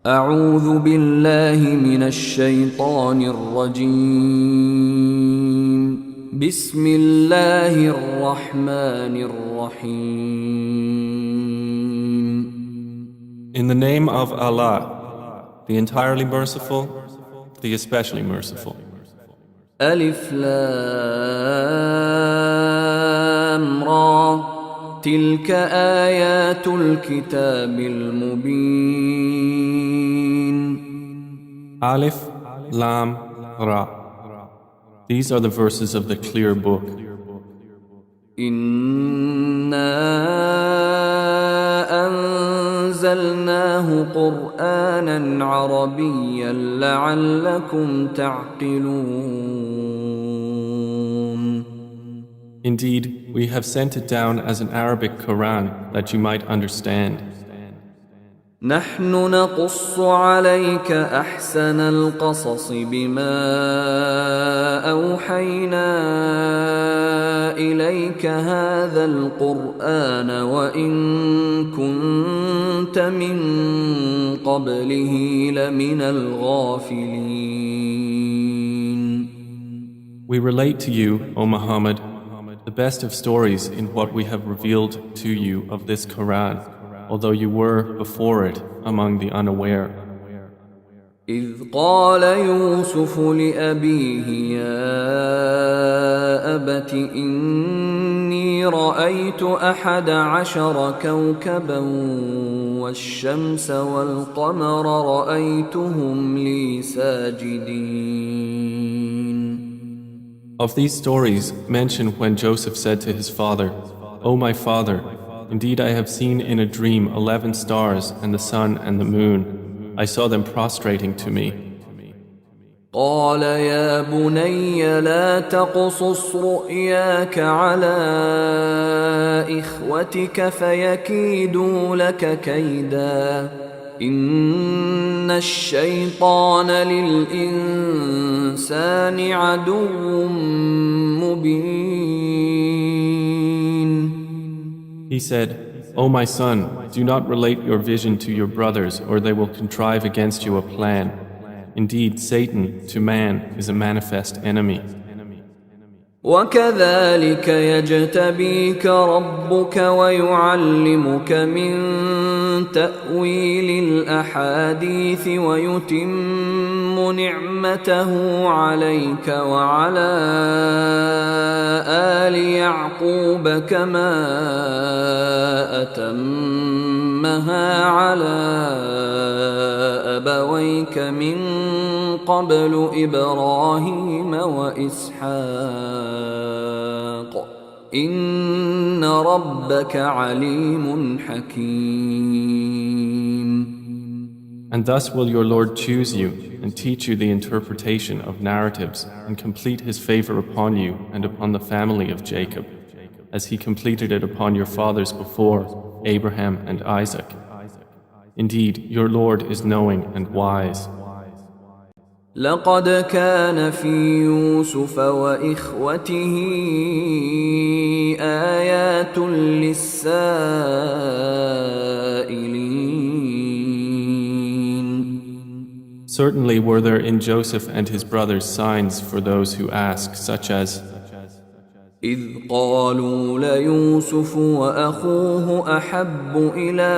أعوذ بالله من الشيطان الرجيم. بسم الله الرحمن الرحيم. In the name of Allah, the entirely merciful, the especially merciful. ألف لام را تلك آيات الكتاب المبين. Alif, Lam, Ra. These are the verses of the clear book. إنا أنزلناه قرآنا عربيا لعلكم تعقلون. Indeed, we have sent it down as an Arabic Quran that you might understand. نحن نقص عليك أحسن القصص بما أوحينا إليك هذا القرآن وإن كنت من قبله لمن الغافلين. We relate to you, O Muhammad, the best of stories in what we have revealed to you of this Quran, although you were before it among the unaware. إذ قال يوسف لأبيه يا أبت إني رأيت 11 كوكبا والشمس والقمر رأيتهم لي ساجدين. Of these stories, mention when Joseph said to his father, O my father, indeed I have seen in a dream 11 stars and the sun and the moon. I saw them prostrating to me. قال يا بني لا تقصص رؤياك على إخوتك فيكيدوا لك كيدا إن الشيطان للإنسان عدو مبين. He said, O my son, do not relate your vision to your brothers or they will contrive against you a plan. Indeed, Satan to man is a manifest enemy. وكذلك يجتبيك ربك ويعلمك من تأويل الأحاديث ويتم نعمته عليك وعلى آل يعقوب كما أتمها على أبويك من قبل إبراهيم وإسحاق إن ربك عليم حكيم. And thus will your Lord choose you and teach you the interpretation of narratives and complete his favor upon you and upon the family of Jacob, as he completed it upon your fathers before, Abraham and Isaac. Indeed, your Lord is knowing and wise. لقد كان في يوسف وإخوته آيات للسائلين. Certainly were there in Joseph and his brothers signs for those who ask, such as إذ قالوا ليوسف وأخوه أحب إلى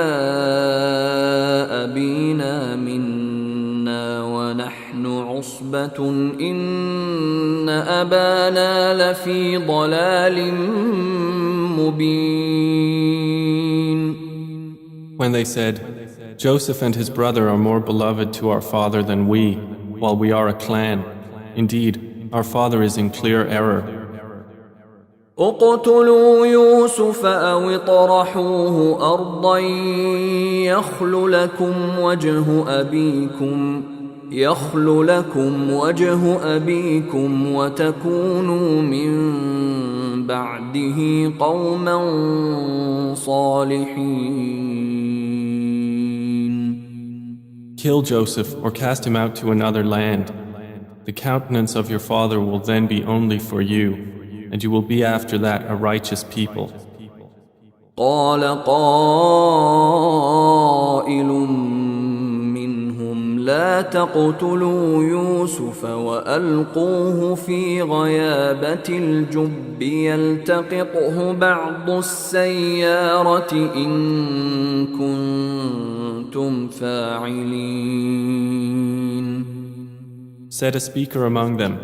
أبينا منا ونحن عصبة إن أبانا لفي ضلال مبين. When they said, Joseph and his brother are more beloved to our father than we, while we are a clan. Indeed, our father is in clear error. اقتلوا يوسف أو اطرحوه أرضا يخل لكم وجه أبيكم وتكونوا من بعده قوما صالحين. Kill Joseph or cast him out to another land. The countenance of your father will then be only for you, and you will be after that a righteous people. قال قائل لا تقتلوا يوسف وألقوه في غيابة الجب يلتقطه بعض السيارة إن كنتم فاعلين. Said a speaker among them,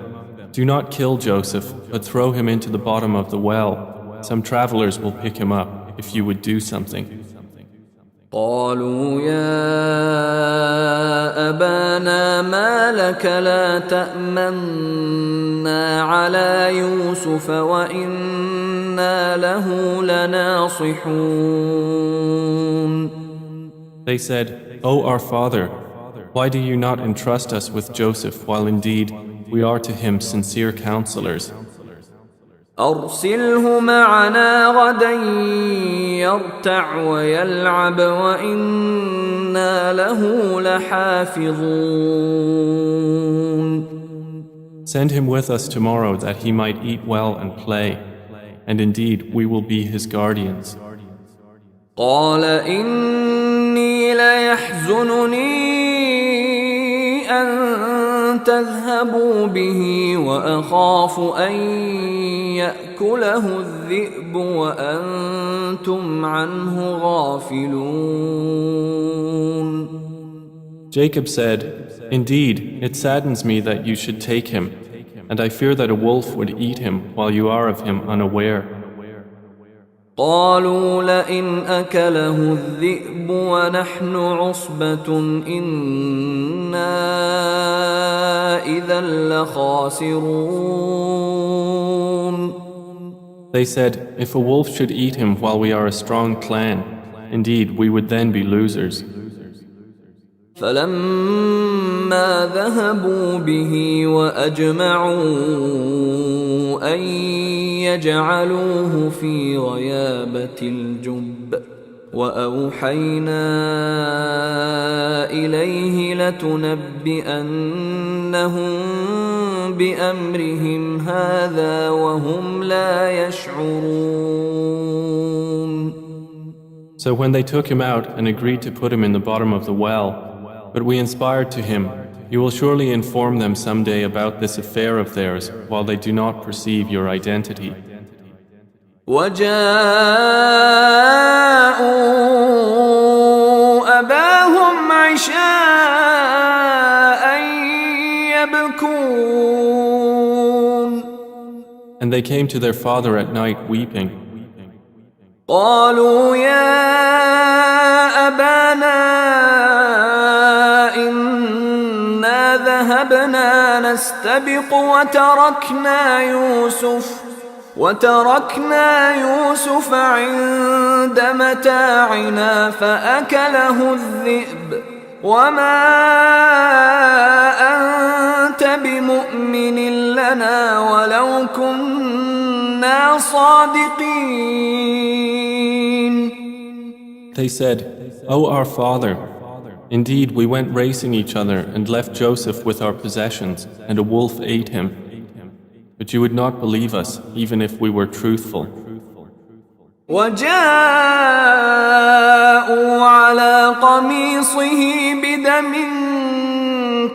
"Do not kill Joseph, but throw him into the bottom of the well. Some travelers will pick him up if you would do something." قالوا يا أبانا ما لك لا تأمنا على يوسف وإنا له لناصحون. They said, "O our father, why do you not entrust us with Joseph while indeed we are to him sincere counselors? أرسله معنا غدا يرتع ويلعب وإنا له لحافظون. Send him with us tomorrow that he might eat well and play, and indeed we will be his guardians." قال إني ليحزنني أن تذهبوا به وأخاف أن يأكله الذئب وأنتم عنه غافلون. Jacob said, "Indeed, it saddens me that you should take him, and I fear that a wolf would eat him while you are of him unaware." قالوا لئن أكله الذئب ونحن عصبة إنا إذا لخاسرون. They said, "If a wolf should eat him while we are a strong clan, indeed we would then be losers." فلما ذهبوا به وأجمعوا أن يجعلوه في غيابة الجب وأوحينا إليه لتنبئنهم بأمرهم هذا وهم لا يشعرون. So when they took him out and agreed to put him in the bottom of the well, but we inspired to him, "You will surely inform them someday about this affair of theirs while they do not perceive your identity." وجاءوا أباهم عشاء يبكون. And they came to their father at night weeping. قالوا يا أبانا إنا ذهبنا نستبق وتركنا يوسف عند متاعنا فأكله الذئب وما أنت بمؤمن لنا ولو كنا صادقين. They said, "O our father, indeed we went racing each other and left Joseph with our possessions, and a wolf ate him. But you would not believe us, even if we were truthful." وجاءوا على قميصه بدم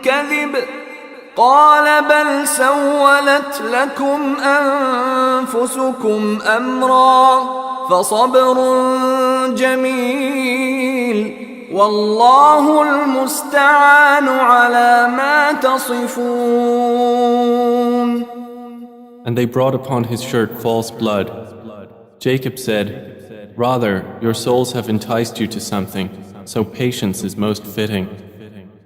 كذب قال بل سولت لكم أنفسكم أمرا فصبر جميل والله المستعان على ما تصفون. And they brought upon his shirt false blood. Jacob said, "Rather, your souls have enticed you to something, so patience is most fitting.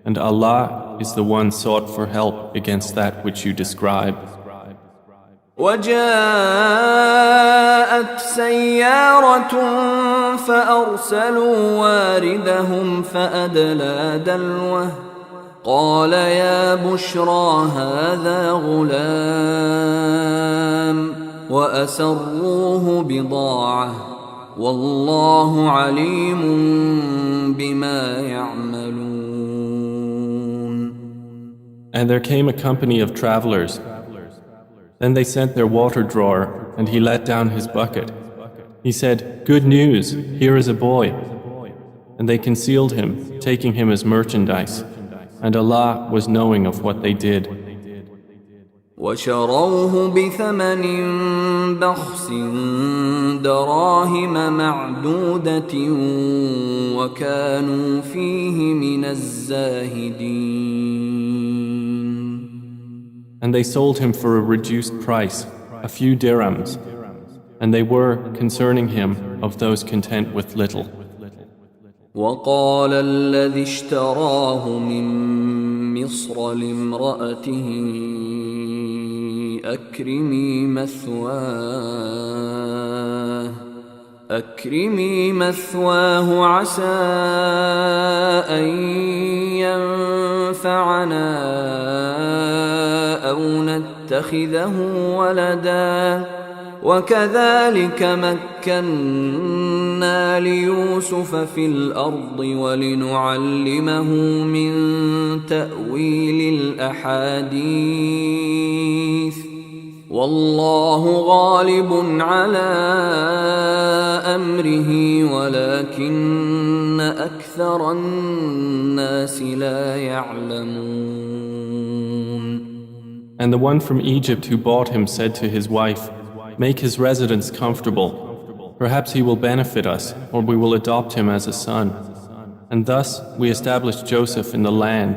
And Allah is the one sought for help against that which you describe." وجاءت سيارة فأرسلوا واردهم فأدلى دلوه قال يا بشرى هذا غلام وأسروه بضاعة والله عليم بما يعملون. And there came a company of travelers. Then they sent their water drawer, and he let down his bucket. He said, "Good news, here is a boy." And they concealed him, taking him as merchandise. And Allah was knowing of what they did. وشروه بثمن بخس دراهم معدودة وكانوا فيه من الزاهدين. And they sold him for a reduced price, a few dirhams, and they were, concerning him, of those content with little. وقال الذي اشتراه من مصر لامرأته أكرمي مثواه عسى أن ينفعنا أو نتخذه ولدا وكذلك مكنا ليوسف في الأرض ولنعلمه من تأويل الأحاديث والله غالب على أمره ولكن أكثر الناس لا يعلمون. And the one from Egypt who bought him said to his wife, "Make his residence comfortable. Perhaps he will benefit us, or we will adopt him as a son." And thus we established Joseph in the land,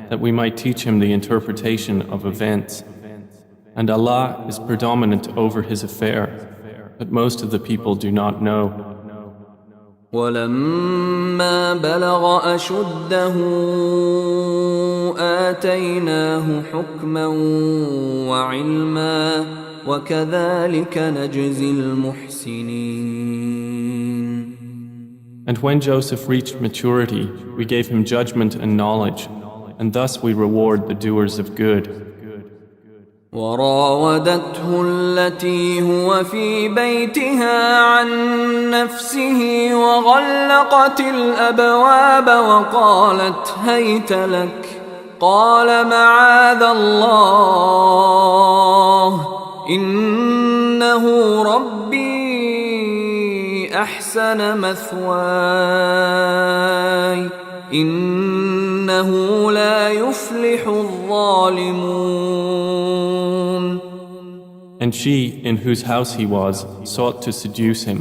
that we might teach him the interpretation of events. And Allah is predominant over his affair, but most of the people do not know. ولما بلغ أشده آتيناه حكما وعلما وكذلك نجزي المحسنين. And when Joseph reached maturity, we gave him judgment and knowledge, and thus we reward the doers of good. وراودته التي هو في بيتها عن نفسه وغلقت الأبواب وقالت هيت لك قال معاذ الله إنه ربي أحسن مثواي إنه لا يفلح الظالمون. And she, in whose house he was, sought to seduce him.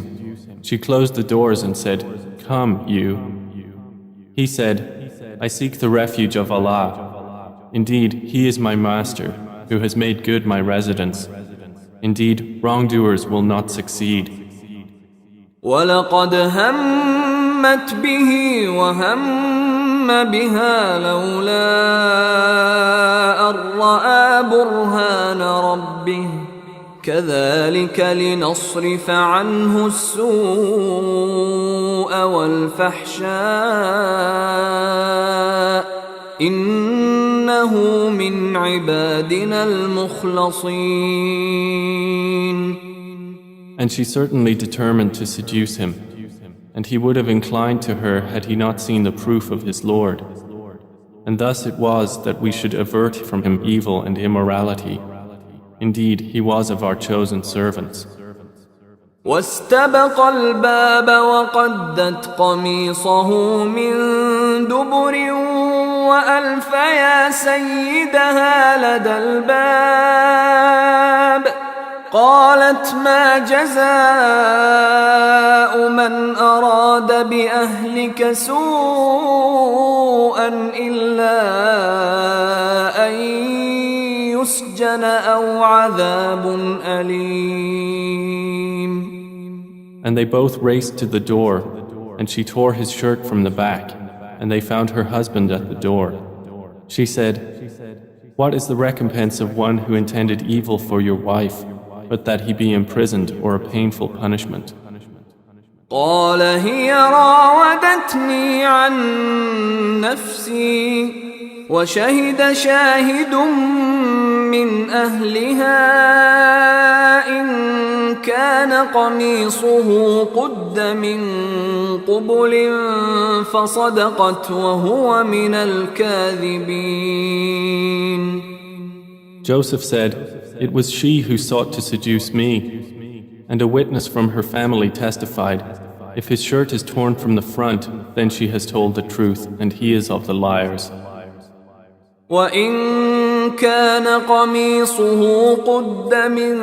She closed the doors and said, "Come, you." He said, "I seek the refuge of Allah. Indeed, He is my master, who has made good my residence. Indeed, wrongdoers will not succeed." وَلَقَدْ هَمَّتْ بِهِ وَهَمَّ بِهَا لَوْلَا أَن رَّأَىٰ بُرْهَانَ رَبِّهِ كَذَلِكَ لِنَصْرِفَ عَنْهُ السُّوءَ وَالْفَحْشَاءَ إِنَّهُ مِنْ عِبَادِنَا الْمُخْلَصِينَ. And she certainly determined to seduce him, and he would have inclined to her had he not seen the proof of his Lord. And thus it was that we should avert from him evil and immorality. Indeed, he was of our chosen servants. واستبق الباب وقدت قميصه من دبر وألف يا سيدها لدى الباب قالت ما جزاء من أراد بأهلك سوءا إلا أن يسجن أو عذاب أليم. And they both raced to the door, and she tore his shirt from the back, and they found her husband at the door. She said, "What is the recompense of one who intended evil for your wife, but that he be imprisoned or a painful punishment?" قال هي راودتني عن نفسي وشهد شاهد من أهلها إن كان قميصه قد من قبل فصدقت وهو من الكاذبين. Joseph said, "It was she who sought to seduce me." And a witness from her family testified, "If his shirt is torn from the front, then she has told the truth, and he is of the liars." وإن كان قميصه قد من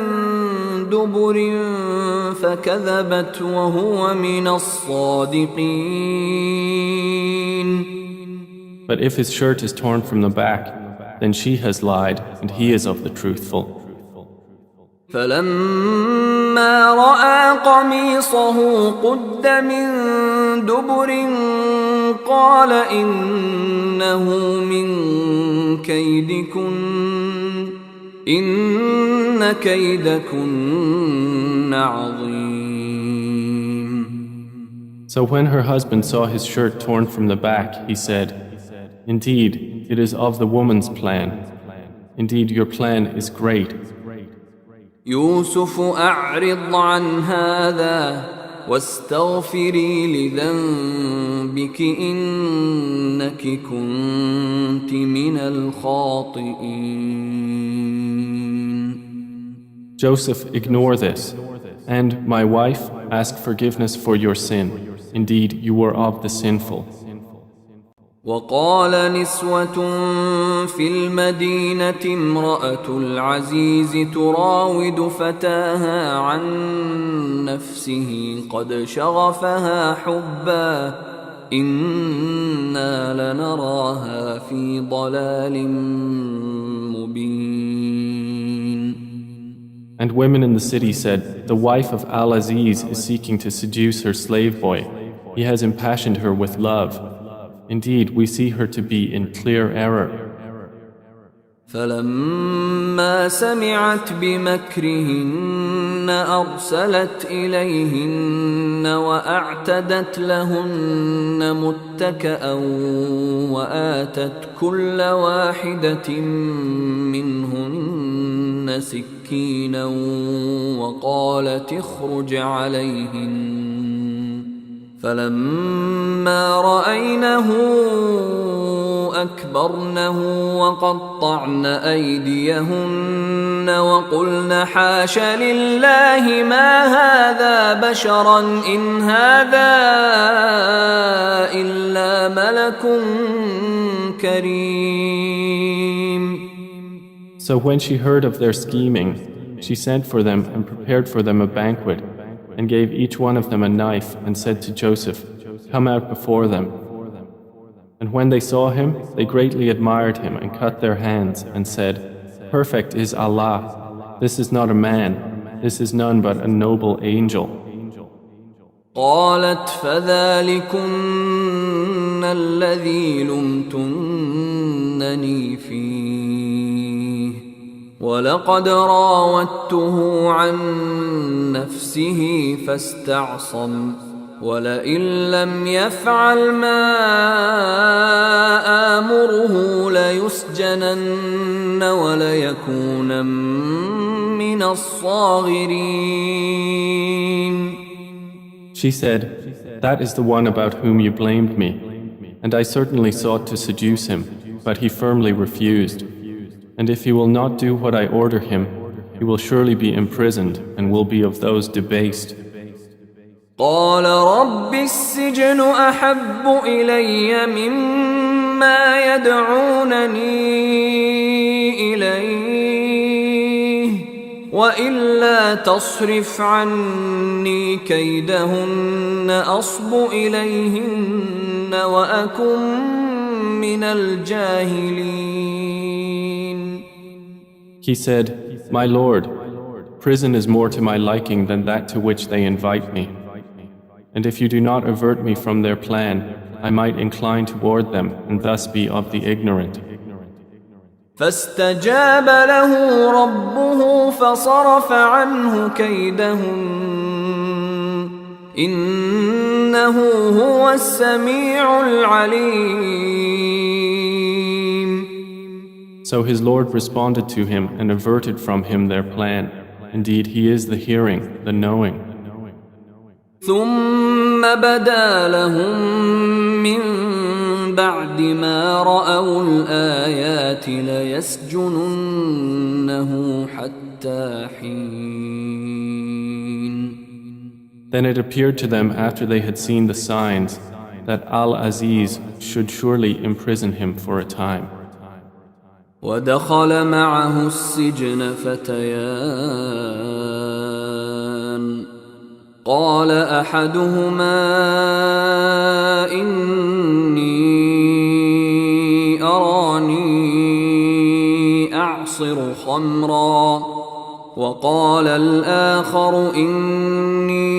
دبر فكذبت وهو من الصادقين. But if his shirt is torn from the back, then she has lied and he is of the truthful. فلما رأى قميصه قد من دبر قال إنه من كيدكن إن كيدكن عظيم. So when her husband saw his shirt torn from the back, he said, "Indeed, it is of the woman's plan. Indeed, your plan is great." يوسف أعرض عن هذا واستغفري لذنبك إنك كنت من الخاطئين. Joseph, ignore this, and my wife, ask forgiveness for your sin. Indeed, you were of the sinful. وقال نسوة في المدينة امرأة العزيز تراود فتاها عن نفسه قد شغفها حبا إنا لنراها في ضلال مبين. And women in the city said, the wife of Al-Aziz is seeking to seduce her slave boy. He has impassioned her with love. Indeed, we see her to be in clear error. فلما سمعت بمكرهن أرسلت إليهن وأعتدت لهن متكأ وآتت كل واحدة منهن سكينا وقالت اخرج عليهن فلما رأينه أكبرنه وقطعن أيديهن وقلن حاش لله ما هذا بشرا إن هذا إلا ملك كريم. So when she heard of their scheming, she sent for them and prepared for them a banquet, and gave each one of them a knife and said to Joseph, "Come out before them." And when they saw him, they greatly admired him and cut their hands and said, "Perfect is Allah. This is not a man. This is none but a noble angel." قالت فذلكن الذي لمتنني فيه ولقد راودته عن نفسه فاستعصم ولئن لم يفعل ما آمره ليسجنن وليكون من الصاغرين. She said, "That is the one about whom you blamed me, and I certainly sought to seduce him, but he firmly refused. And if he will not do what I order him, he will surely be imprisoned and will be of those debased." قال رب السجن أحب إلي مما يدعونني إليه وإلا تصرف عني كيدهن أصب إليهن وأكن من الجاهلين. He said, "My Lord, prison is more to my liking than that to which they invite me. And if you do not avert me from their plan, I might incline toward them and thus be of the ignorant." فاستجاب له ربه فصرف عنه كيدهن إنه هو السميع العليم. So his Lord responded to him and averted from him their plan. Indeed, he is the hearing, the knowing. ثم بدا لهم من بعد ما رأوا الآيات ليسجننه حتى حين. Then it appeared to them after they had seen the signs that Al-Aziz should surely imprison him for a time. ودخل معه السجن فتيان قال أحدهما إني أراني أعصر خمرا وقال الآخر إني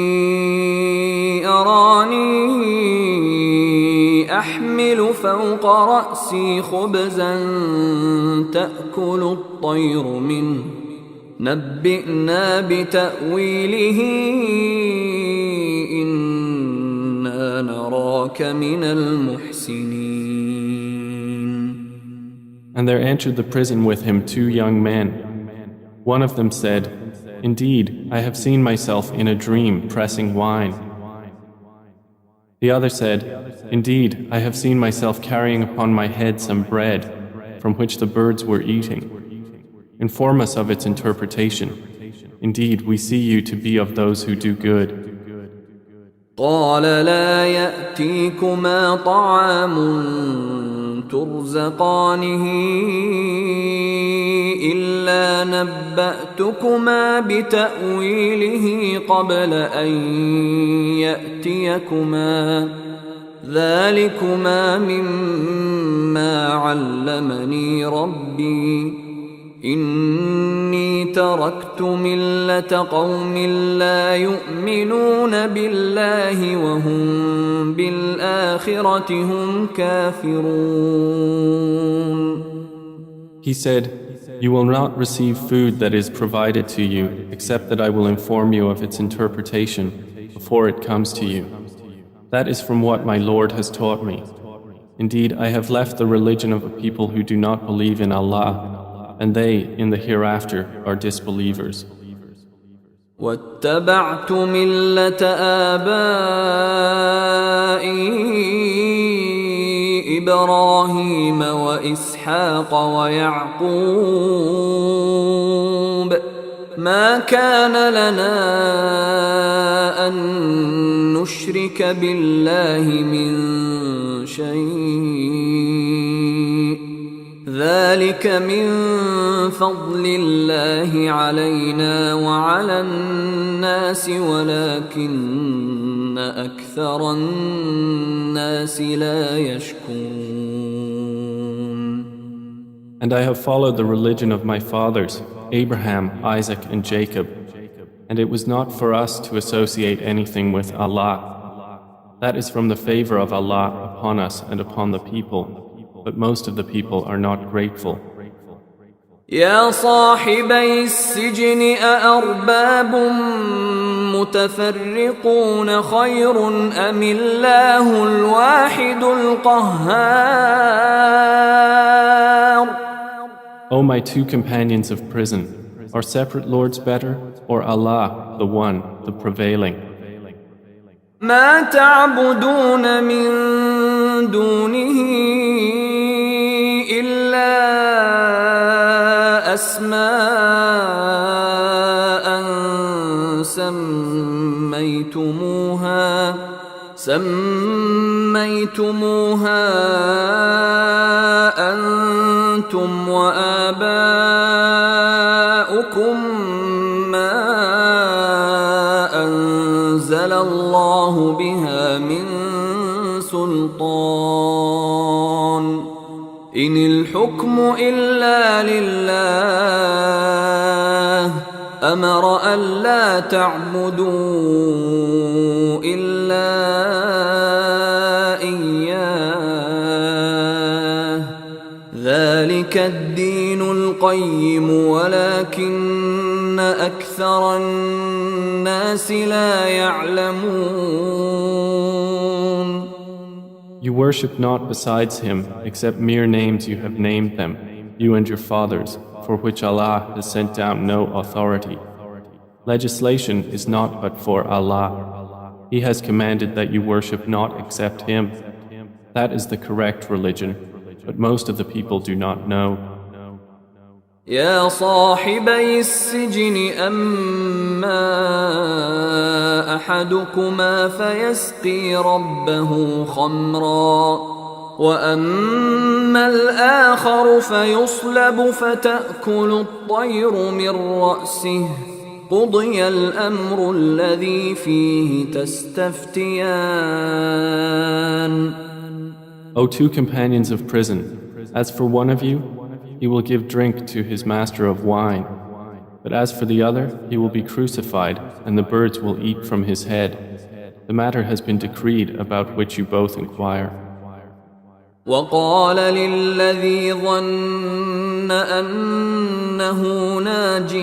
أراني أحمل فوق رأسي خبزا تأكل الطير منه نبئنا بتأويله إنا نراك من المحسنين. And there entered the prison with him 2 young men. One of them said, "Indeed, I have seen myself in a dream pressing wine." The other said, "Indeed, I have seen myself carrying upon my head some bread from which the birds were eating. Inform us of its interpretation. Indeed, we see you to be of those who do good." قال لا يأتيكما طعام ترزقانه إلا نبأتكما بتأويله قبل أن يأتيكما ذلكما مما علمني ربي إني تركت ملة قوم لا يؤمنون بالله وهم بالآخرة هم كافرون. He said, "You will not receive food that is provided to you except that I will inform you of its interpretation before it comes to you. That is from what my Lord has taught me. Indeed, I have left the religion of a people who do not believe in Allah, and they, in the hereafter, are disbelievers." واتبعت ملة آبائي إبراهيم وإسحاق ويعقوب ما كان لنا أن نشرك بالله من شيء ذلك من فضل الله علينا وعلى الناس ولكن أكثر الناس لا يشكرون. And I have followed the religion of my fathers, Abraham, Isaac, and Jacob, and it was not for us to associate anything with Allah. That is from the favor of Allah upon us and upon the people, but most of the people are not grateful. يا صاحبي السجن أأرباب متفرقون خير أم الله الواحد القهار. O my 2 companions of prison, are separate lords better, or Allah, the one, the prevailing? ما تعبدون من دونه إلا أسماء سميتموها أنتم وآباؤكم ما أنزل الله بها من سلطان إن الحكم إلا لله أمر ألا تعبدوا إلا إياه ذلك الدين القيم ولكن أكثر الناس لا يعلمون. You worship not besides him except mere names you have named them, you and your fathers, for which Allah has sent down no authority. Legislation is not but for Allah. He has commanded that you worship not except Him. That is the correct religion, but most of the people do not know. يا صاحبي السجن أما أحدكما فيسقي ربه خمرا وأما الآخر فيصلب فتأكل الطير من رأسه قضي الأمر الذي فيه تستفتيان. O two companions of prison, as for one of you, he will give drink to his master of wine. But as for the other, he will be crucified, and the birds will eat from his head. The matter has been decreed about which you both inquire. وقال للذي ظن أنه ناج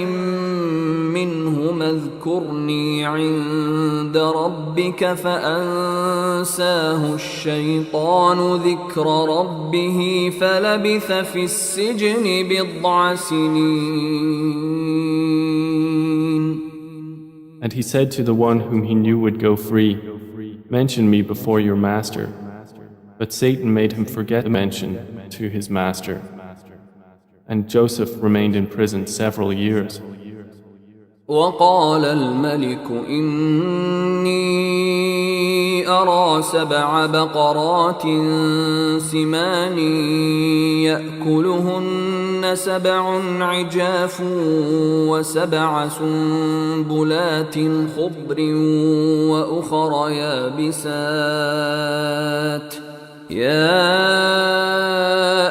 منهما اذكرني عند ربك فأنساه الشيطان ذكر ربه فلبث في السجن بضع سنين. And he said to the one whom he knew would go free, "Mention me before your master." But Satan made him forget mention to his master. And Joseph remained in prison several years. وقال الملك إني أرى 7 بقرات سمان يأكلهن 7 عجاف و7 سنبلات خضر وأخر يابسات يا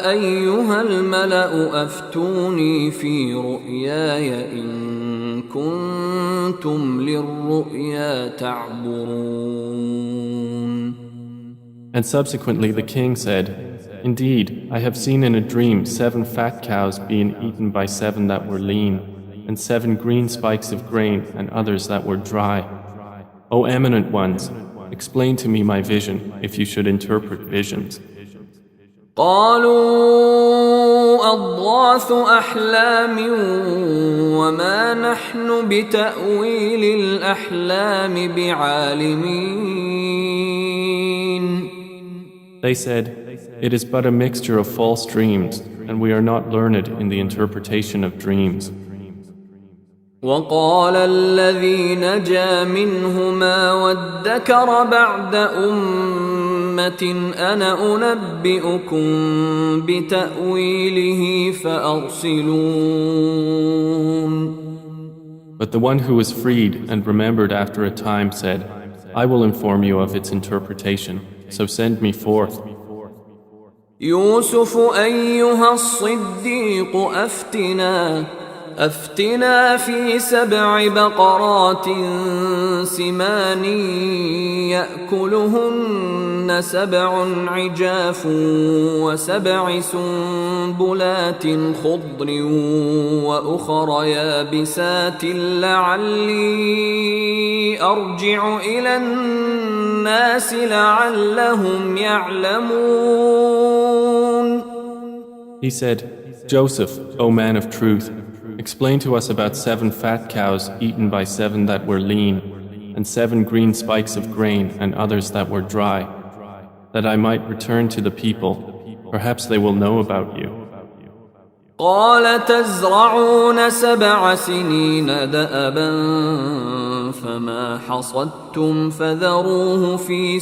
أيها الملأ أفتوني في رؤياي إن كنتم للرؤيا تعبرون. And subsequently the king said, "Indeed, I have seen in a dream 7 fat cows being eaten by 7 that were lean, and 7 green spikes of grain and others that were dry. O eminent ones, explain to me my vision if you should interpret visions." قالوا أضغاث أحلام وما نحن بتأويل الأحلام بعالمين. They said, "It is but a mixture of false dreams, and we are not learned in the interpretation of dreams." وقال الذي نجا منهما وادكر بعد أمة أنا أنبئكم بتأويله فأرسلون. But the one who was freed and remembered after a time said, "I will inform you of its interpretation, so send me forth." يوسف أيها الصديق أفتنا في 7 بقرات سمان يأكلهن 7 عجاف و7 سنبلات خضر وأخر يابسات لعلي أرجع إلى الناس لعلهم يعلمون. He said, "Joseph, O man of truth, explain to us about 7 fat cows eaten by 7 that were lean, and 7 green spikes of grain and others that were dry, that I might return to the people. Perhaps they will know about you." قال تزرعون 7 سنين دأبا فما حصدتم فذروه في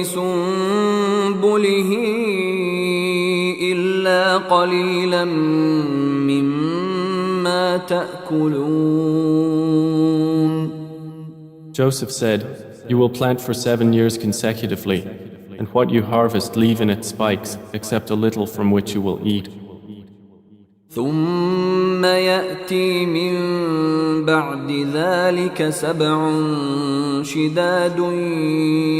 سنبله إلا قليلا مما تأكلون. Joseph said, "You will plant for 7 years consecutively, and what you harvest leave in its spikes, except a little from which you will eat. ثم يأتي من بعد ذلك 7 شداد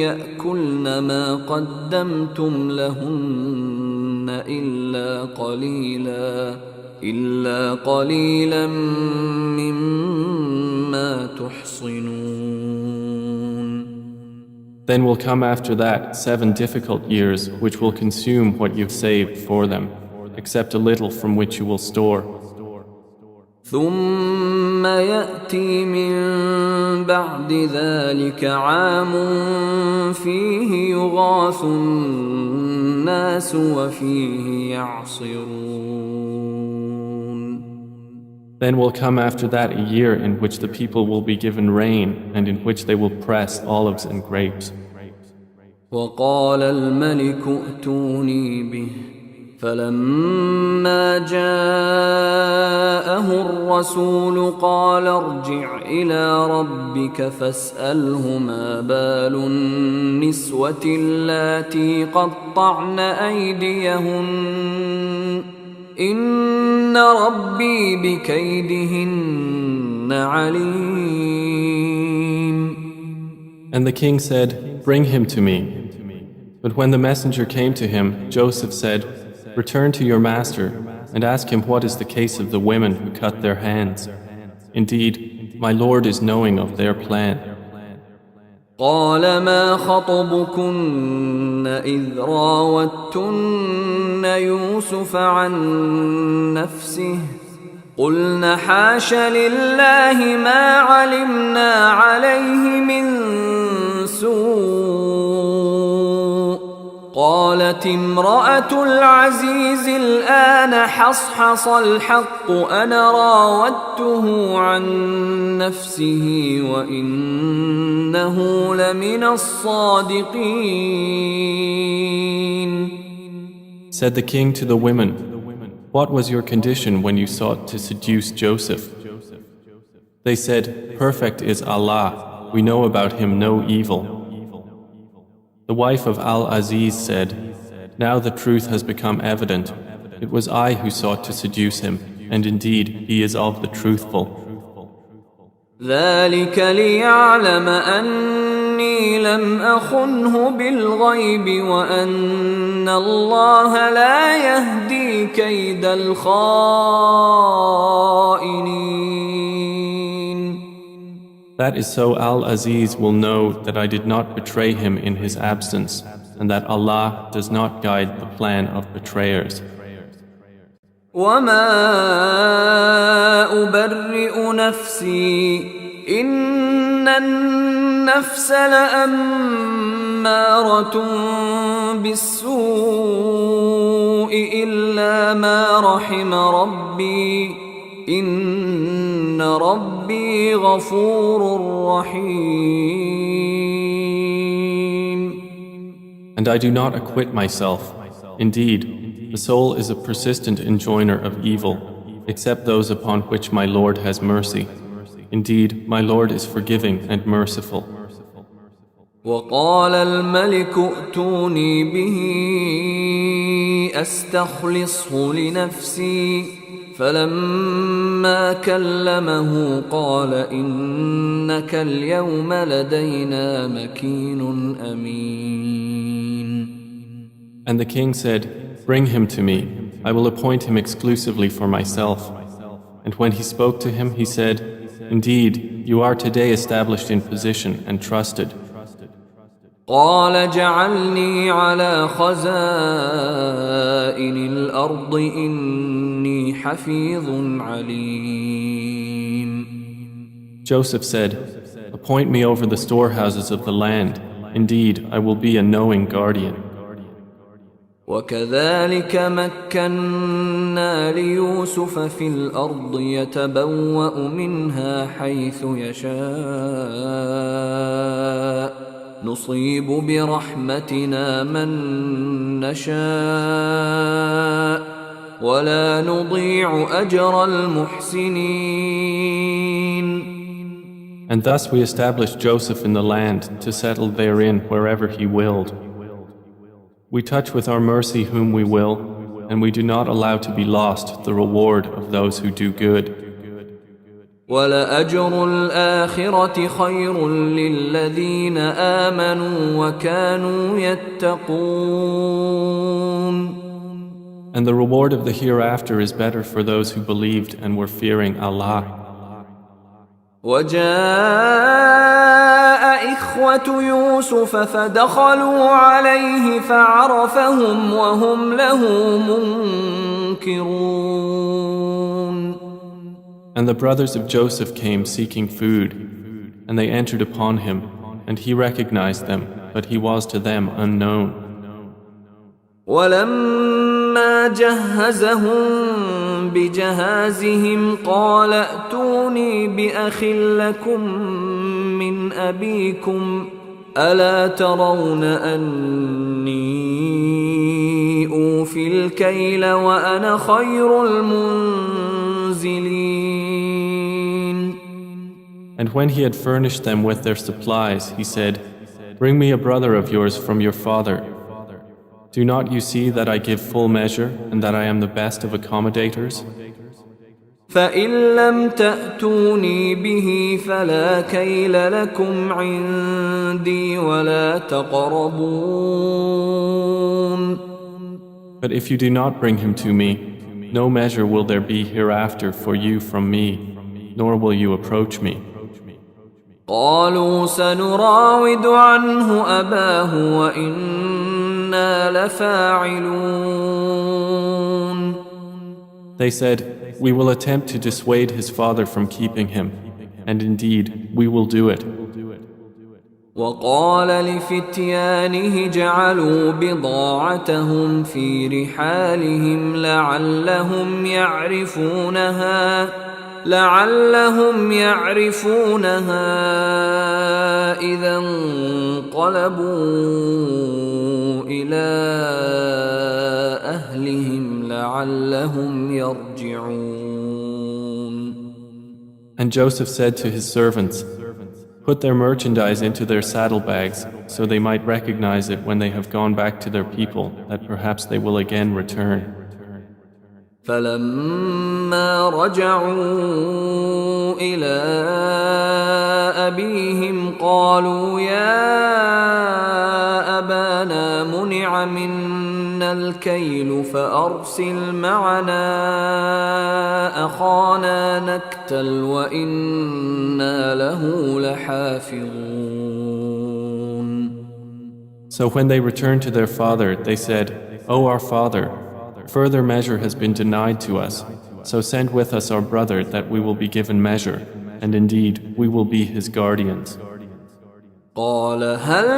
يأكلن ما قدمتم لهن إلا قليلا مما تحصنون. Then will come after that 7 difficult years which will consume what you've saved for them, except a little from which you will store. ثم يأتي من بعد ذلك عام فيه يغاث الناس وفيه يعصرون. Then will come after that a year in which the people will be given rain and in which they will press olives and grapes. وقال الملك ائتوني به فلما جاءه الرسول قال ارجع إلى ربك فاسأله ما بال النسوة اللاتي قطعن أيديهن إن ربي بكيدهن عليم. And the king said, "Bring him to me." But when the messenger came to him, Joseph said, "Return to your master and ask him what is the case of the women who cut their hands. Indeed, my Lord is knowing of their plan." قال ما خطبكن إذ راوتن يوسف عن نفسه قلن حاش لله ما علمنا عليه من سوء قالت امرأة العزيز الآن حصحص الحق أنا راودته عن نفسه وإنه لمن الصادقين. Said the king to the women, "What was your condition when you sought to seduce Joseph?" They said, "Perfect is Allah, we know about him no evil." The wife of Al-Aziz said, "Now the truth has become evident. It was I who sought to seduce him, and indeed he is of the truthful." ذلك ليعلم أني لم أخنه بالغيب وأن الله لا يهدي كيد الخائنين. That is so Al-Aziz will know that I did not betray him in his absence, and that Allah does not guide the plan of betrayers. وما أبرئ نفسي إن النفس لأمارة بالسوء إلا ما رحم ربي إن ربي غفور رحيم. And I do not acquit myself. Indeed, the soul is a persistent enjoiner of evil, except those upon which my Lord has mercy. Indeed, my Lord is forgiving and merciful. وقال الملك ائتوني به أستخلصه لنفسي فلما كلمه قال إنك اليوم لدينا مكين أمين. And the king said, "Bring him to me. I will appoint him exclusively for myself." And when he spoke to him, he said, "Indeed, you are today established in position and trusted." قال جعلني على خزائن الأرض إني حفيظ عليم. Joseph said, "Appoint me over the storehouses of the land. Indeed, I will be a knowing guardian." وكذلك مكنا ليوسف في الأرض يتبوأ منها حيث يشاء نصيب برحمتنا من نشاء ولا نضيع أجر المحسنين. And thus we established Joseph in the land to settle therein wherever he willed. We touch with our mercy whom we will, and we do not allow to be lost the reward of those who do good. وَلَأَجْرُ الْآخِرَةِ خَيْرٌ لِلَّذِينَ آمَنُوا وَكَانُوا يَتَّقُونَ. And the reward of the hereafter is better for those who believed and were fearing Allah. وَجَاءَ إِخْوَةُ يُوسُفَ فَدَخَلُوا عَلَيْهِ فَعَرَفَهُمْ وَهُمْ لَهُ مُنكِرُونَ. And the brothers of Joseph came seeking food, and they entered upon him, and he recognized them, but he was to them unknown. ولما جهزهم بجهازهم قال ائتوني بأخ لكم من أبيكم ألا ترون أني أوفي الكيل وأنا خير المنزلين. And when he had furnished them with their supplies, he said, "Bring me a brother of yours from your father. Do not you see that I give full measure and that I am the best of accommodators? فإن لم تأتوني به فلا كيل لكم عندي ولا تقربون." But if you do not bring him to me, no measure will there be hereafter for you from me, nor will you approach me. قالوا سنراود عنه أباه وإنا لفاعلون. They said, "We will attempt to dissuade his father from keeping him, and indeed we will do it." وقال لفتيانه جعلوا بضاعتهم في رحالهم لعلهم يعرفونها إذا انقلبوا إلى أهلهم لعلهم يرجعون. And Joseph said to his servants, "Put their merchandise into their saddlebags, so they might recognize it when they have gone back to their people, that perhaps they will again return." فلما رجعوا إلى أبيهم قالوا يا أبانا منع منا الكيل فأرسل معنا أخانا نكتل وإنا له لحافظون. So when they returned to their father, they said, "O our father, further measure has been denied to us, so send with us our brother that we will be given measure, and indeed we will be his guardians." قال هل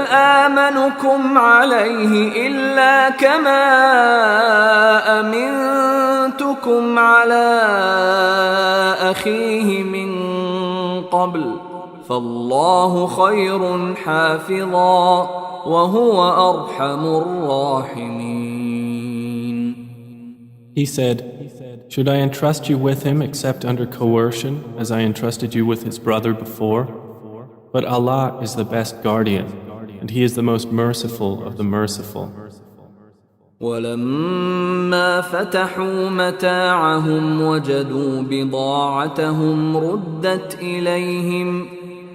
آمنكم عليه إلا كما أمنتكم على أخيه من قبل فالله خير حافظا وهو أرحم الراحمين. He said, "Should I entrust you with him except under coercion, as I entrusted you with his brother before? But Allah is the best guardian, and He is the most merciful of the merciful." ولما فتحوا متاعهم وجدوا بضاعتهم ردت إليهم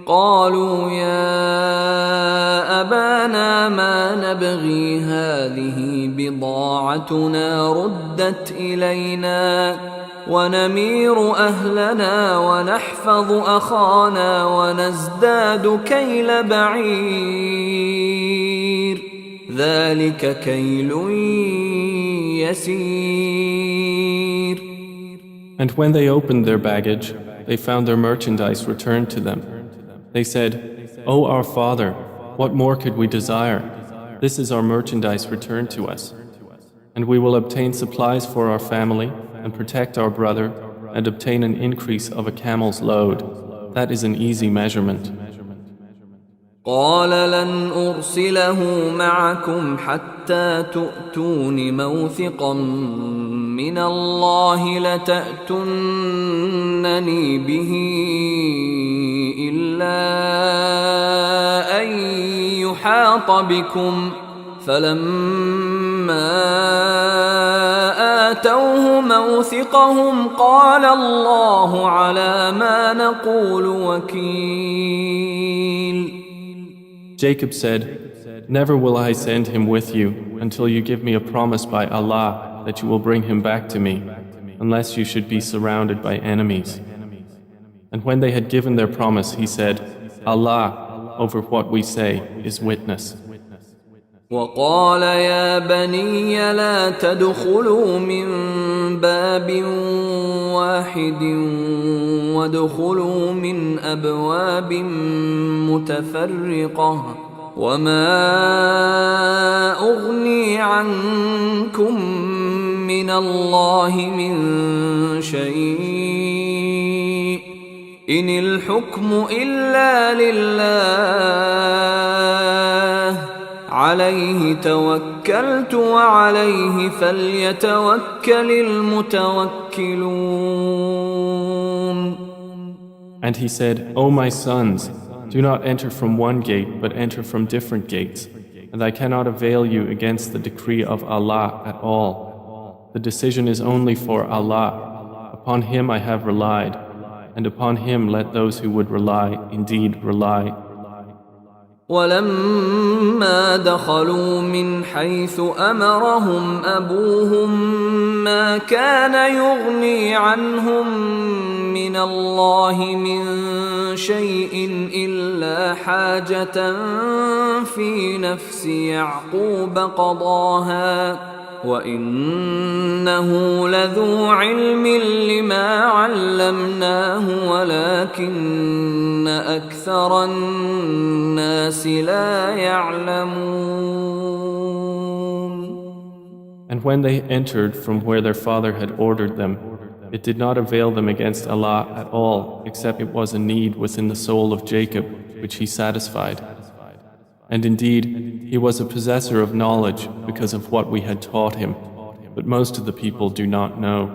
قالوا يا أبانا ما نبغي هذه بضاعتنا ردت إلينا ونمير أهلنا ونحفظ أخانا ونزداد كيل بعير ذلك كيل يسير. And when they opened their baggage, they found their merchandise returned to them. They said, "O our father, what more could we desire? This is our merchandise returned to us. And we will obtain supplies for our family and protect our brother and obtain an increase of a camel's load. That is an easy measurement." قال لن أرسله معكم حتى تؤتون موثقا من الله لتأتونني به إلا أن يحاط بكم فلما آتوه موثقهم قال الله على ما نقول وكيل. Jacob said, "Never will I send him with you until you give me a promise by Allah that you will bring him back to me, unless you should be surrounded by enemies." And when they had given their promise, he said, "Allah, over what we say, is witness." وقال يا بني لا تدخلوا من باب واحد وادخلوا من أبواب متفرقة وما أغني عنكم من الله من شيء إن الحكم إلا لله عليه توكلت وعليه فليتوكل المتوكلون. And he said, O my sons, do not enter from one gate, but enter from different gates. And I cannot avail you against the decree of Allah at all. The decision is only for Allah. Upon Him I have relied, and upon Him let those who would rely indeed rely. ولما دخلوا من حيث أمرهم أبوهم ما كان يغني عنهم من الله من شيء إلا حاجة في نفس يعقوب قضاها وإنه لذو علم لما علمناه ولكن أكثر الناس لا يعلمون. And when they entered from where their father had ordered them, it did not avail them against Allah at all, except it was a need within the soul of Jacob, which He satisfied. And indeed, he was a possessor of knowledge because of what we had taught him, but most of the people do not know.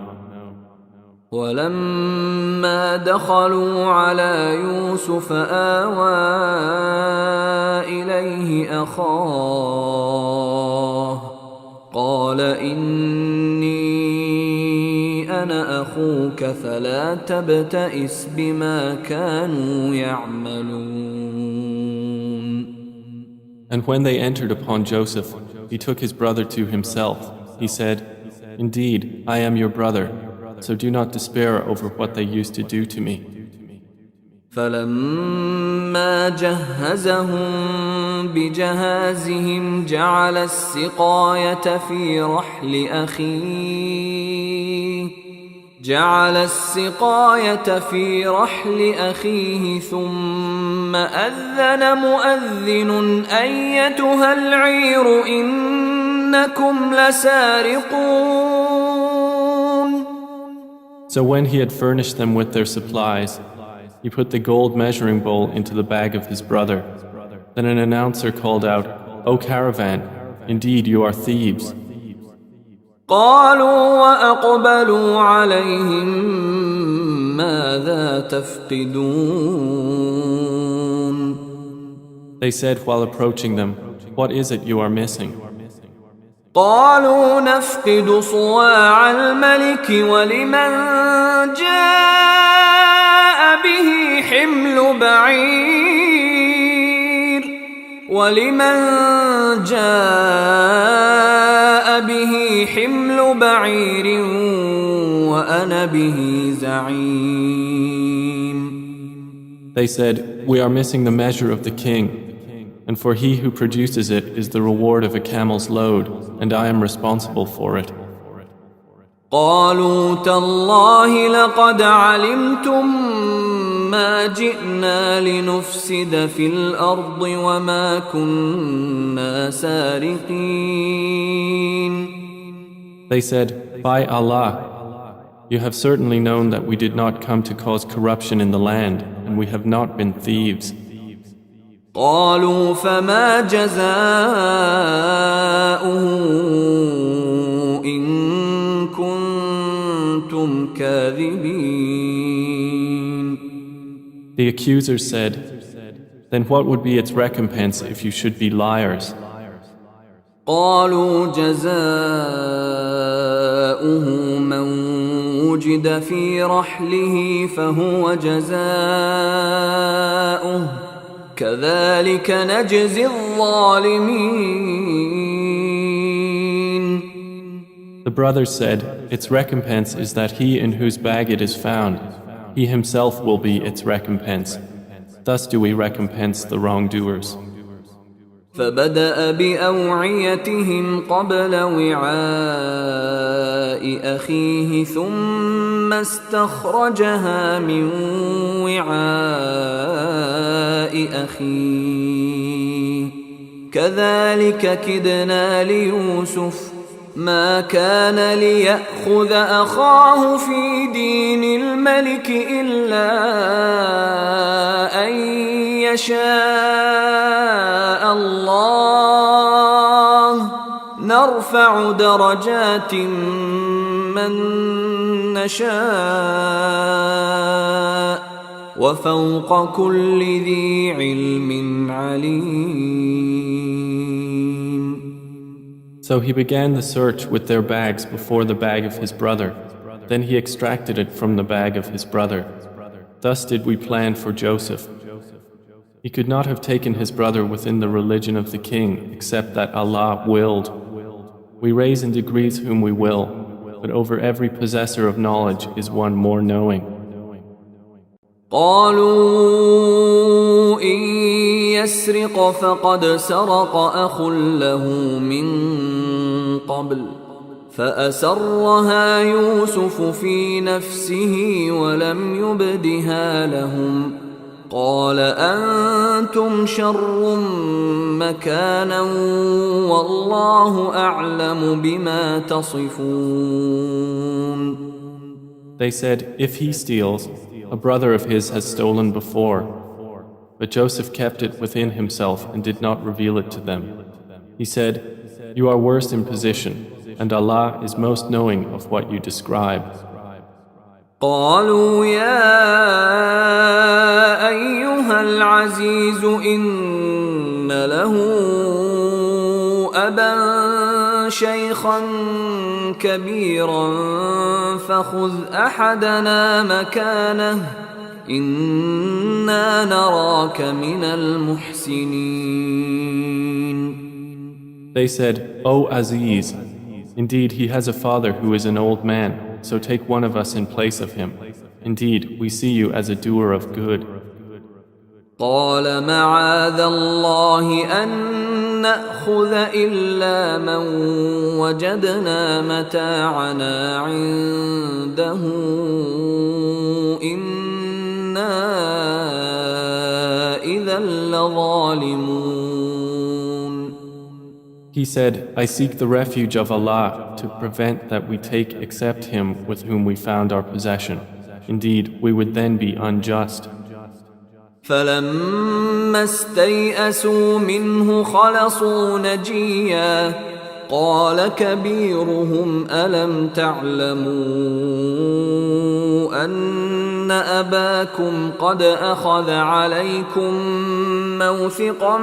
ولما دخلوا على يوسف آوى إليه أخاه قال إني أنا أخوك فلا تبتئس بما كانوا يعملون. And when they entered upon Joseph, he took his brother to himself. He said, Indeed, I am your brother, so do not despair over what they used to do to me. فلما جهزهم بجهازهم جعل السقاية في رحل أخيه ثم أذن مؤذن أيتها العير إنكم لسارقون. So when he had furnished them with their supplies, he put the gold measuring bowl into the bag of his brother. Then an announcer called out, O caravan, indeed you are thieves. قالوا وأقبلوا عليهم ماذا تفقدون. They said while approaching them, What is it you are missing? قالوا نفقد صواع الملك ولمن جاء به حمل بعير وأنا به زعيم. They said, We are missing the measure of the king, and for he who produces it is the reward of a camel's load, and I am responsible for it. قالوا تالله لقد علمتم ما جئنا لنفسد في الأرض وما كنا سارقين. They said, By Allah, you have certainly known that we did not come to cause corruption in the land, and we have not been thieves. قالوا فما جزاؤه إن كنتم كاذبين. The accusers said, Then what would be its recompense if you should be liars? قالوا جزاؤه من وجد في رحله فهو جزاؤه كذلك نجزي الظالمين. The brothers said, Its recompense is that he in whose bag it is found, he himself will be its recompense. Thus do we recompense the wrongdoers. فبدأ بأوعيتهم قبل وعاء أخيه ثم استخرجها من وعاء أخيه كذلك كدنا ليوسف ما كان ليأخذ أخاه في دين الملك إلا أن يشاء الله نرفع درجات من نشاء وفوق كل ذي علم عليم. So he began the search with their bags before the bag of his brother. Then he extracted it from the bag of his brother. Thus did we plan for Joseph. He could not have taken his brother within the religion of the king except that Allah willed. We raise in degrees whom we will, but over every possessor of knowledge is one more knowing. قالوا إن يسرق فقد سرق أخ له من قبل فأسرها يوسف في نفسه ولم يبدها لهم قال أنتم شر مكانا والله أعلم بما تصفون. They said, if he steals, a brother of his has stolen before. But Joseph kept it within himself and did not reveal it to them. He said, you are worse in position, and Allah is most knowing of what you describe. قالوا يا أيها العزيز إن له أبا شيخا كبيرا فخذ أحدنا مكانه إنا نراك من المحسنين. They said, O Aziz, indeed he has a father who is an old man, so take one of us in place of him. Indeed, we see you as a doer of good. قال معاذ الله أن نأخذ إلا من وجدنا متاعنا عنده إنا إذا لظالمون. He said, I seek the refuge of Allah to prevent that we take except him with whom we found our possession. Indeed, we would then be unjust. فلما استيئسوا منه خلصوا نجيا قال كبيرهم ألم تعلموا أن أباكم قد أخذ عليكم موثقا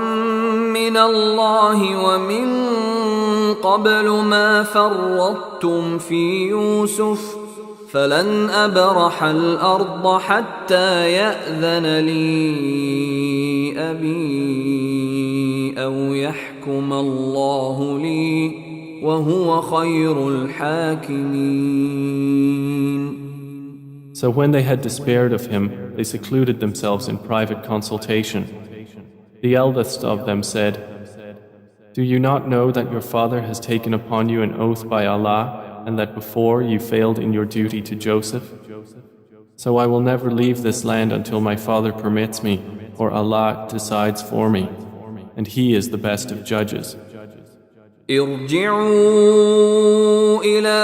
من الله ومن قبل ما فرطتم في يوسف فلن أبرح الأرض حتى يأذن لي أبي أو يحكم الله لي وهو خير الحاكمين. So when they had despaired of him, they secluded themselves in private consultation. The eldest of them said, Do you not know that your father has taken upon you an oath by Allah, and that before you failed in your duty to Joseph? So I will never leave this land until my father permits me, or Allah decides for me, and He is the best of judges. ارجعوا إلى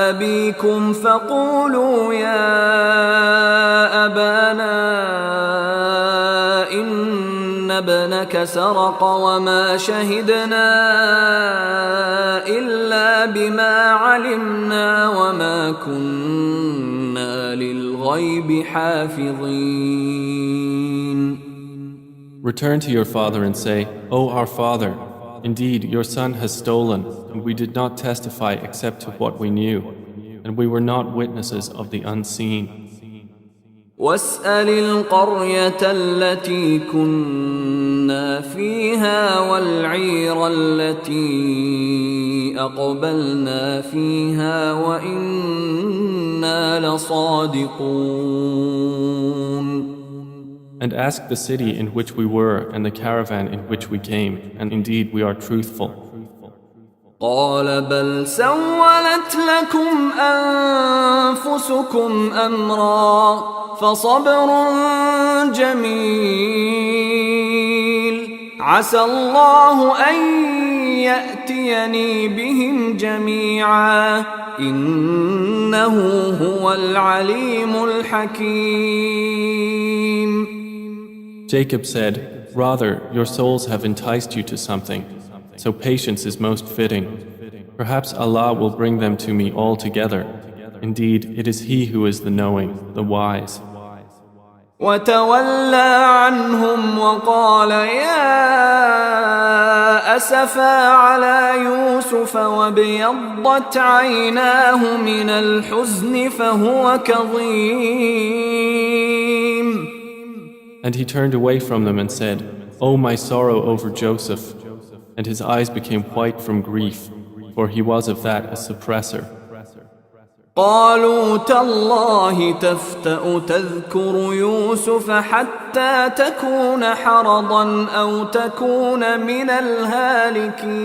أبيكم فقولوا يا أبانا إن ابنك سرق وما شهدنا إلا بما علمنا وما كنا للغيب حافظين. Return to your father and say, O our father, indeed your son has stolen, and we did not testify except to what we knew, and we were not witnesses of the unseen. واسأل القرية التي كنا فيها والعير التي أقبلنا فيها وإنا لصادقون. And ask the city in which we were and the caravan in which we came, and indeed we are truthful. قال بل سولت لكم أنفسكم أمرا فصبر جميل عسى الله أن يأتيني بهم جميعا إنه هو العليم الحكيم. Jacob said, "Rather, your souls have enticed you to something, so patience is most fitting. Perhaps Allah will bring them to me all together. Indeed, it is He who is the knowing, the wise." وتولى عنهم وقال يا أسفا على يوسف وابيضت عيناه من الحزن فهو كظيم. And he turned away from them and said, "Oh, my sorrow over Joseph." And his eyes became white from grief, for he was of that a suppressor. قالوا تالله تفتأ تذكر يوسف حتى تكون حرضا أو تكون من الهالكين.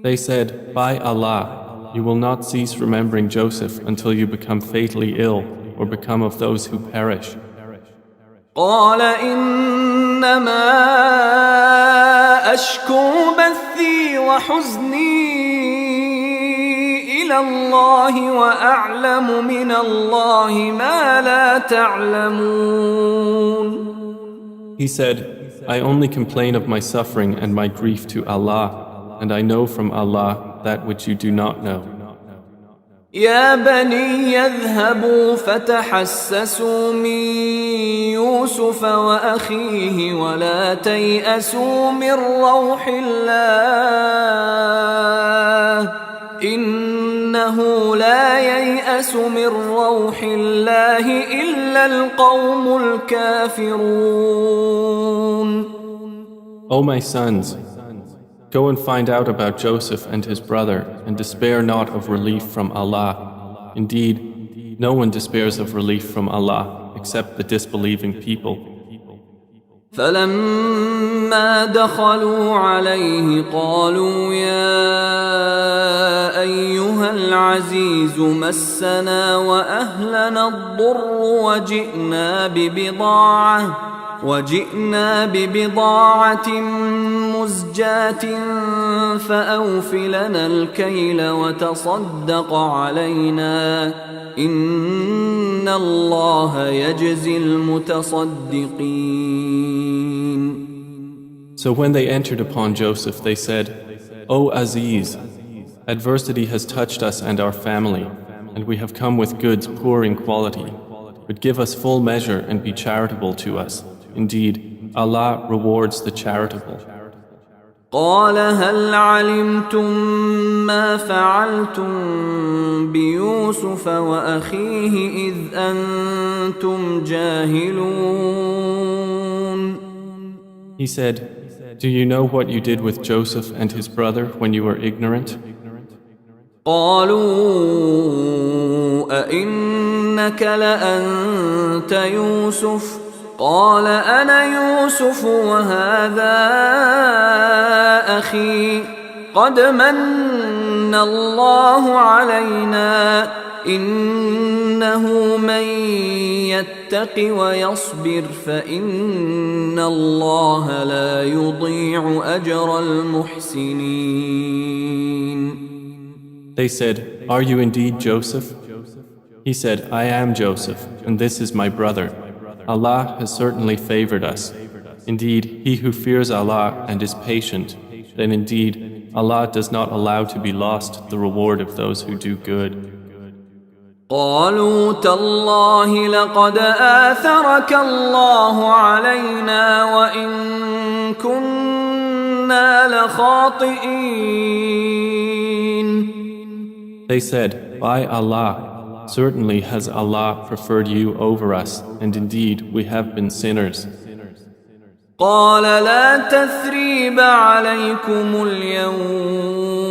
They said, "By Allah, you will not cease remembering Joseph until you become fatally ill or become of those who perish." قال إنما أشكو بثي وحزني إلى الله وأعلم من الله ما لا تعلمون. He said, "I only complain of my suffering and my grief to Allah, and I know from Allah that which you do not know." يا بني يذهبوا فتحسسوا من يوسف وأخيه ولا تيأسوا من روح الله إنه لا ييأس من روح الله إلا القوم الكافرون. O my sons, go and find out about Joseph and his brother, and despair not of relief from Allah. Indeed, no one despairs of relief from Allah except the disbelieving people. فلما دخلوا عليه قالوا يا أيها العزيز مسنا وأهلنا الضر وجئنا ببضاعة مزجاة فأوف لنا الكيل وتصدق علينا إن الله يجزي المتصدقين. So when they entered upon Joseph, they said, "O Aziz, adversity has touched us and our family, and we have come with goods poor in quality. But give us full measure and be charitable to us. Indeed, Allah rewards the charitable." قال هل علمتم ما فعلتم بيوسف وأخيه إذ أنتم جاهلون. He said, "Do you know what you did with Joseph and his brother when you were ignorant?" قالوا أئنك لأنت يوسف قال أنا يوسف وهذا أخي قد من الله علينا إنه من يتق ويصبر فإن الله لا يضيع أجر المحسنين. They said, "Are you indeed Joseph?" He said, "I am Joseph, and this is my brother. Allah has certainly favored us. Indeed, he who fears Allah and is patient, then indeed Allah does not allow to be lost the reward of those who do good." قالوا تالله لقد آثرك الله علينا وإن كنا لخاطئين. They said, "By Allah, certainly has Allah preferred you over us, and indeed we have been sinners." قال لا تثريب عليكم اليوم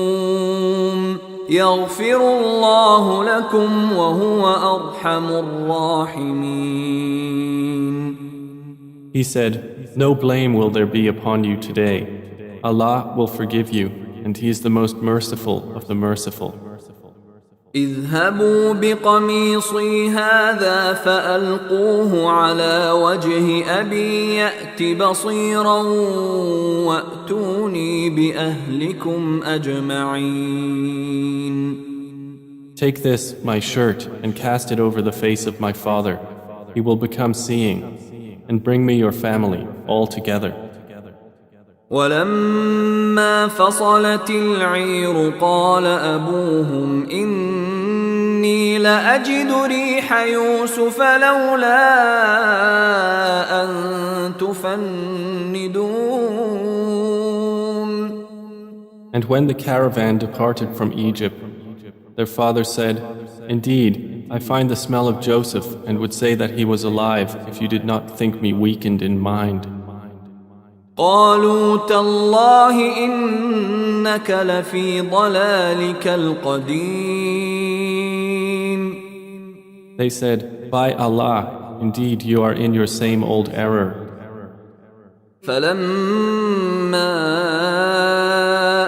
يغفر الله لكم وهو أرحم الراحمين. He said, "No blame will there be upon you today. Allah will forgive you, and He is the most merciful of the merciful. اذهبوا بقميصي هذا فألقوه على وجه أبي يأت بصيرا وأتوني بأهلكم أجمعين. Take this, my shirt, and cast it over the face of my father. He will become seeing, and bring me your family all together. ولما فصلت العير قال أبوهم إني لأجد ريح يوسف لولا أن تفندون. And when the caravan departed from Egypt, their father said, Indeed, I find the smell of Joseph and would say that he was alive if you did not think me weakened in mind. قالوا تالله إنك لفي ضلالك القديم. They said, By Allah, indeed you are in your same old error. فلما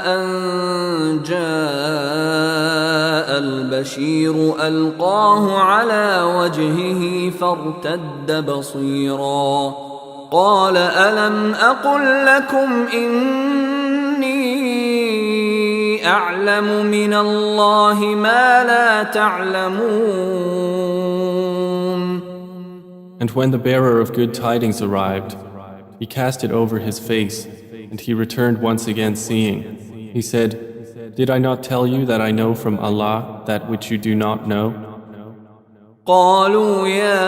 أن جاء البشير ألقاه على وجهه فارتد بصيرا قال ألم أقل لكم إني أعلم من الله ما لا تعلمون. And when the bearer of good tidings arrived, he cast it over his face, and he returned once again seeing. He said, Did I not tell you that I know from Allah that which you do not know? قالوا يا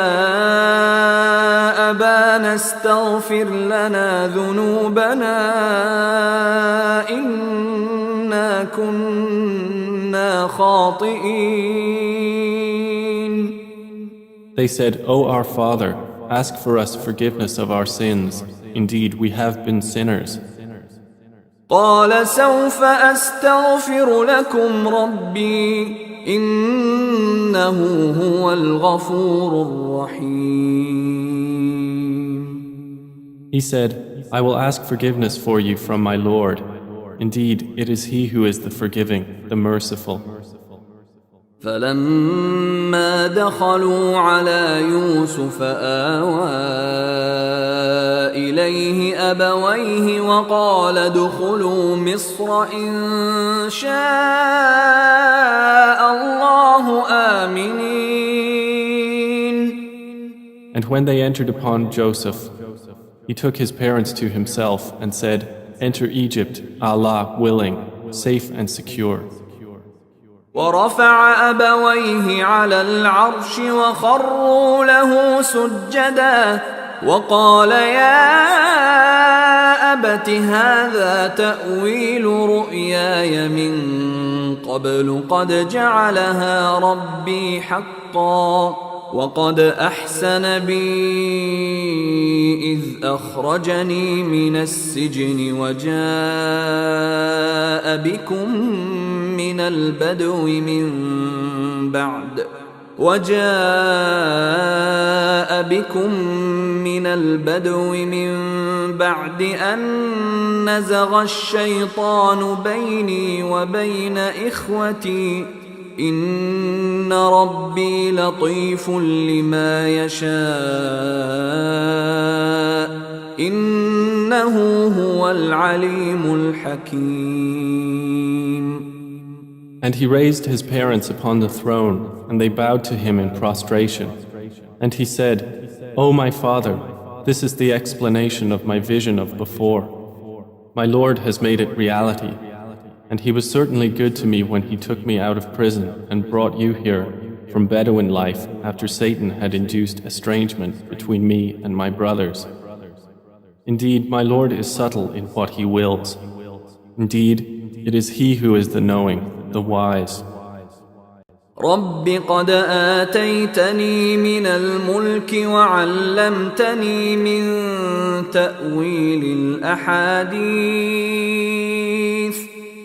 أبانا استغفر لنا ذنوبنا إنا كنا خاطئين. They said, O our father, ask for us forgiveness of our sins. Indeed, we have been sinners. قال سوف أستغفر لكم ربي إنه هو الغفور الرحيم. He said, I will ask forgiveness for you from my Lord. Indeed, it is He who is the forgiving, the merciful. فلما دخلوا على يوسف آوى إليه أبويه وقال ادخلوا مصر إن شاء الله آمنين. And when they entered upon Joseph, he took his parents to himself and said, Enter Egypt, Allah willing, safe and secure. ورفع أبويه على العرش وخروا له سجدا وقال يا أبت هذا تأويل رؤياي من قبل قد جعلها ربي حقا وقد أحسن بي إذ أخرجني من السجن وجاء بكم من البدو من بعد أن نزغ الشيطان بيني وبين إخوتي إن ربي لطيف لما يشاء إنه هو العليم الحكيم. And he raised his parents upon the throne, and they bowed to him in prostration. And he said, O my father, this is the explanation of my vision of before. My Lord has made it reality. And he was certainly good to me when he took me out of prison and brought you here from Bedouin life after Satan had induced estrangement between me and my brothers. Indeed, my Lord is subtle in what he wills. Indeed, it is he who is the knowing, the wise. رب قد آتيتني من الملك وعلمتني من تأويل الأحاديث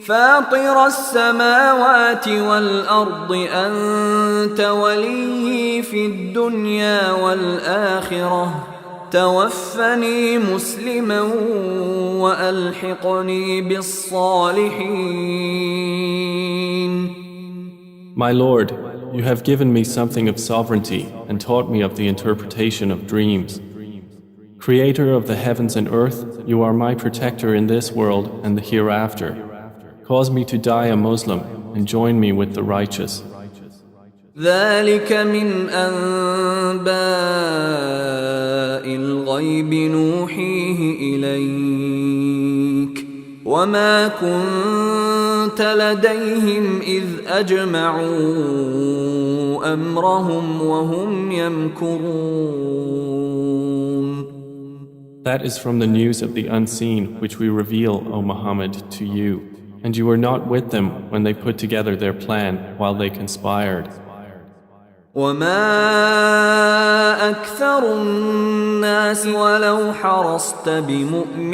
فاطر السماوات والأرض أنت ولي في الدنيا والآخرة توفني مسلما وألحقني بالصالحين. My Lord, you have given me something of sovereignty and taught me of the interpretation of dreams. Creator of the heavens and earth, you are my protector in this world and the hereafter. Cause me to die a Muslim and join me with the righteous. ذلك من أنباء الغيب نوحيه إليك وما كنت لديهم إذ أجمعوا أمرهم وهم يمكرون. That is from the news of the unseen which we reveal, O Muhammad, to you, and you were not with them when they put together their plan while they conspired. وما أكثر الناس ولو حرصت بمؤمنين.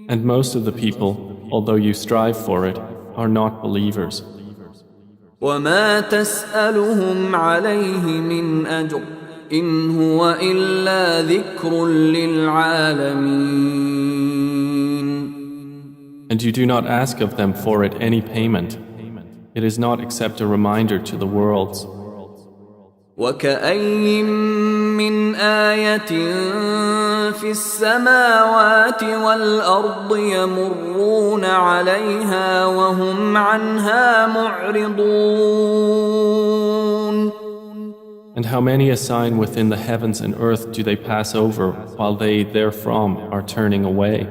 And most of the people, although you strive for it, are not believers. وما تسألهم عليه من أجر إن هو إلا ذكر للعالمين. And you do not ask of them for it any payment. It is not except a reminder to the worlds. وكأي من آية في السماوات والأرض يمرون عليها وهم عنها معرضون. And how many a sign within the heavens and earth do they pass over while they therefrom are turning away?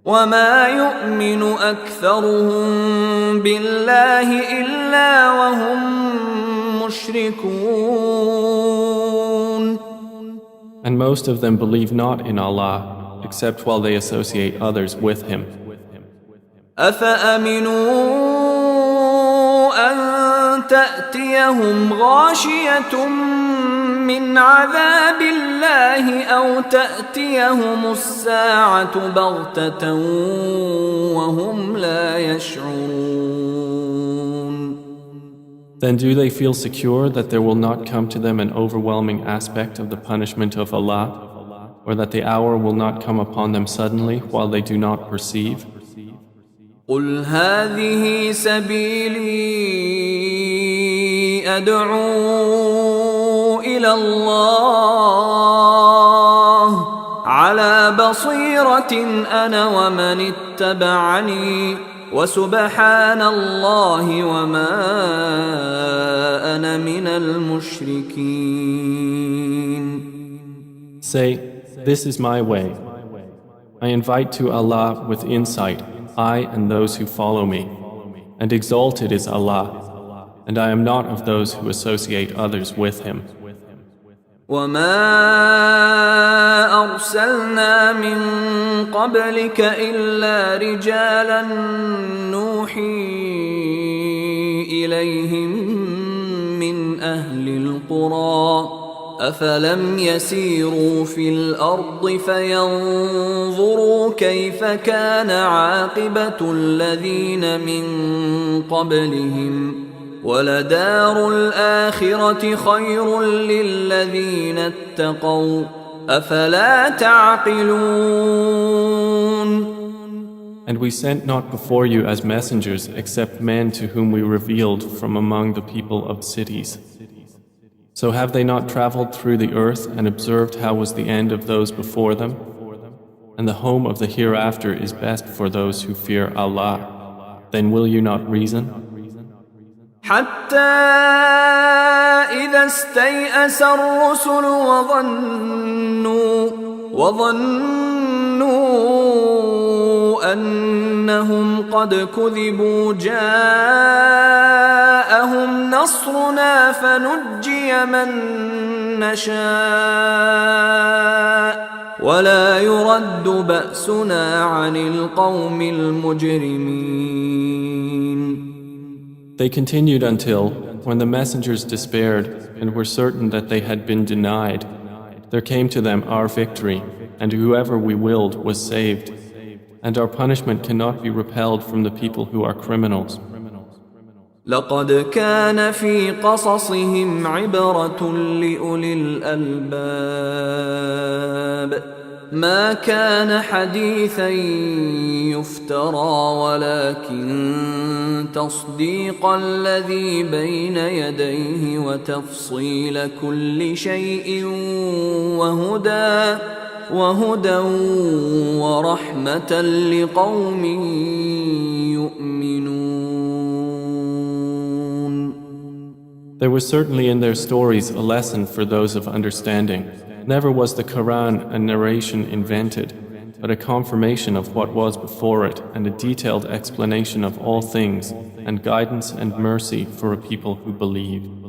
وما يؤمن أكثرهم بالله إلا وهم مشركون. And most of them believe not in Allah except while they associate others with Him. أفأمنوا أن تأتيهم غاشية من عذاب الله أو تأتيهم الساعة بغتة وهم لا يشعرون. Then do they feel secure that there will not come to them an overwhelming aspect of the punishment of Allah, or that the hour will not come upon them suddenly while they do not perceive? قل هذه سبيلي أدعو إلى الله على بصيرة أنا ومن اتبعني وسبحان الله وما أنا من المشركين. Say, this is my way. I invite to Allah with insight, I and those who follow me, and exalted is Allah, and I am not of those who associate others with Him. وما أرسلنا من قبلك إلا رجالا نوحي إليهم من أهل القرى أفلم يسيروا في الأرض فينظروا كيف كان عاقبة الذين من قبلهم ولدار الآخرة خير للذين اتقوا أفلا تعقلون. And we sent not before you as messengers except men to whom we revealed from among the people of cities. So have they not traveled through the earth and observed how was the end of those before them? And the home of the hereafter is best for those who fear Allah. Then will you not reason? حتى إذا استيأس الرسل وظنوا أنهم قد كذبوا جاءهم نصرنا فنجي من نشاء ولا يرد بأسنا عن القوم المجرمين. They continued until, when the messengers despaired and were certain that they had been denied, there came to them our victory, and whoever we willed was saved, and our punishment cannot be repelled from the people who are criminals. لقد كان في قصصهم عبرة لأولي الألباب ما كان حديثا يفترى ولكن تصديق الذي بين يديه وتفصيل كل شيء وهدى ورحمة لقوم يؤمنون. There was certainly in their stories a lesson for those of understanding. Never was the Quran a narration invented, but a confirmation of what was before it and a detailed explanation of all things and guidance and mercy for a people who believe.